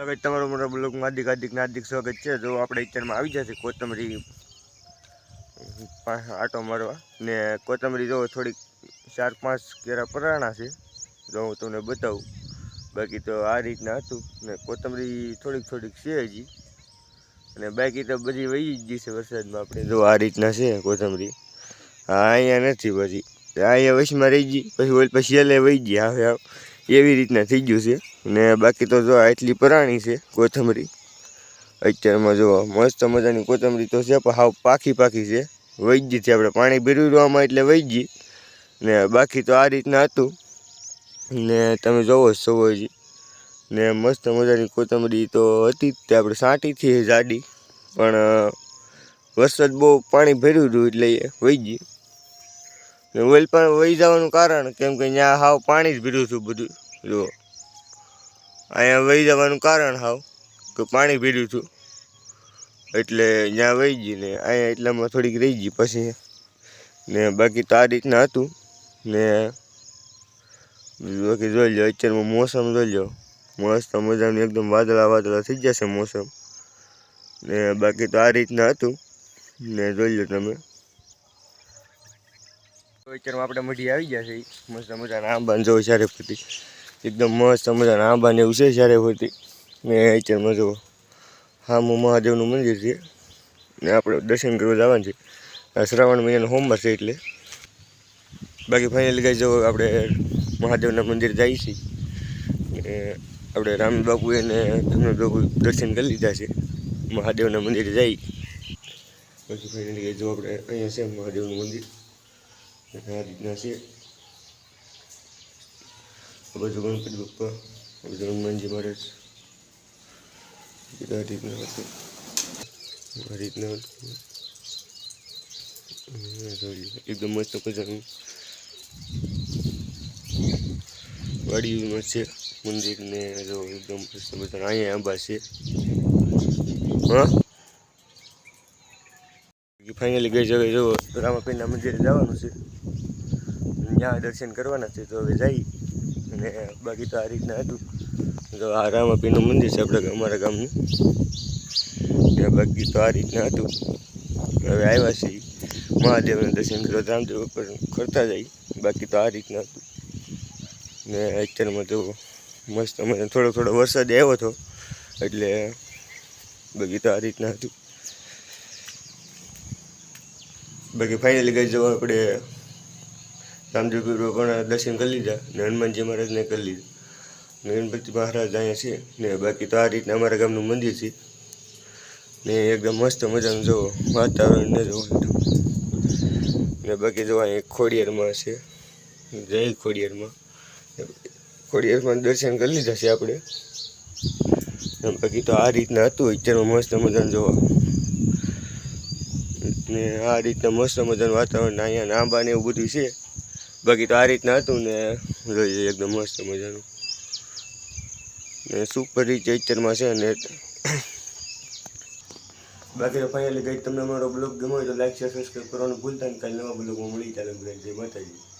લગત તમારો મોટો બ્લોગમાં હાર્દિક સ્વાગત છે। જો આપણે અત્યારમાં આવી જશે કોથમરી આટો મારવા ને કોથમરી જો થોડીક 4-5 કેરા પરાણા છે। જો હું તમને બતાવું, બાકી તો આ રીતના હતું ને કોથમરી થોડીક છે હજી, અને બાકી તો બધી વહી જ ગઈ છે વરસાદમાં। આપણે જો આ રીતના છે કોથમરી, હા અહીંયા નથી, પછી અહીંયા વચમાં રહી ગઈ, પછી એલે વહી ગઈ, હવે એવી રીતના થઈ ગયું છે। ને બાકી તો જો આટલી પરાણી છે કોથમરી અત્યારમાં। જો મસ્ત મજાની કોથમરી તો છે, પણ હાવ પાકી છે, વહી ગઈ છે। આપણે પાણી ભર્યું રહેવામાં એટલે વહી ગઈ, ને બાકી તો આ રીતના હતું ને તમે જોવો છો હજી। ને મસ્ત મજાની કોથમરી તો હતી જ, તે આપણે સાંટીથી જાડી, પણ વરસાદ બહુ પાણી ભર્યું હતું એટલે વહી ગઈ। ને ઓઇલ પણ વહી જવાનું કારણ કેમ કે ત્યાં હાવ પાણી જ ભર્યું હતું બધું। જો અહીંયા વહી જવાનું કારણ હાવ કે પાણી ભર્યું હતું એટલે ત્યાં વહી ગઈ, ને અહીંયા એટલામાં થોડીક રહી ગઈ પછી। ને બાકી તો આ રીતના હતું ને બાકી જોઈ લો અત્યારમાં મોસમ જોઈ લો, મસ્ત મજાનું એકદમ વાદળા થઈ જશે મોસમ। ને બાકી તો આ રીતના હતું ને જોઈ લો તમે। અત્યારમાં આપણે મઢી આવી ગયા છે, મસ્ત મજાના આંબા જો ચારે ફરતી એકદમ મસ્ત મજાના આંબા ને એવું છે ચારે ફરતી। ને અત્યારમાં જો હામું મહાદેવનું મંદિર છે ને આપણે દર્શન કરવા જવાનું છે। શ્રાવણ મહિનાનો સોમવાર છે એટલે। બાકી ફાઇનલી ગાઈસ જો આપણે મહાદેવના મંદિર જઈએ છીએ, ને આપણે રામ બાપુ અને ધર્મ બાપુ દર્શન કરી લીધા છે, મહાદેવના મંદિરે જઈ પછી ફાઇનલી ગાઈસ જો આપણે અહીંયા છે મહાદેવનું મંદિર, આ રીતના છે। બાજુ ગણપતિ બાપ્પા, બાજુ હનુમાનજી મહારાજ, આ રીતના હતું, આ રીતના એકદમ મસ્ત મજાનું વાડીમાં છે મંદિર ને જો એકદમ મસ્ત મજાના અહીંયા આંબા છે। હા ફાઇનલી ગઈ જગ્યાએ જો રામાપીરના મંદિરે જવાનું છે, ત્યાં દર્શન કરવાના છે, તો હવે જઈ। અને બાકી તો આ રીતના હતું, તો આ રામાપીરનું મંદિર છે આપણે અમારા ગામનું, ને બાકી તો આ રીતના હતું। હવે આવ્યા છીએ મહાદેવના દર્શન કરવા, રામદેવ ઉપર કરતા જઈ, બાકી તો આ રીતના હતું। ને અત્યારમાં તો મસ્ત મને થોડો વરસાદ આવ્યો હતો એટલે બાકી તો આ રીતના હતું। બાકી ફાઇનલી ગઈ જવા આપણે રામદેવ પણ દર્શન કરી લીધા ને હનુમાનજી મહારાજને કરી લીધા ને ગણપતિ મહારાજ અહીંયા છે। ને બાકી તો આ રીતના અમારા ગામનું મંદિર છે ને એકદમ મસ્ત મજાનું જો વાતાવરણ ને જો, ને બાકી જો અહીંયા ખોડિયારમાં છે, જય ખોડિયારમાં દર્શન કરી લીધા છે આપણે। બાકી તો આ રીતના હતું અત્યારમાં મસ્ત મજાનું જોવા, ને આ રીતના મસ્ત મજાનું વાતાવરણ, અહીંયા આંબા ને એવું બધું છે। બાકી તો આ રીતના હતું ને જોઈએ એકદમ મસ્ત મજાનું ને સુપર રીચ અત્યારમાં છે ને બાકી તો ફાઇનલી ગઈ તમને અમારો બ્લોગ ગમ્યો હોય તો લાઈક શેર સબસ્ક્રાઈબ કરવાનું ભૂલતા નહીં। કાલે નવા બ્લોગમાં મળી, ચાલો જય માતાજી।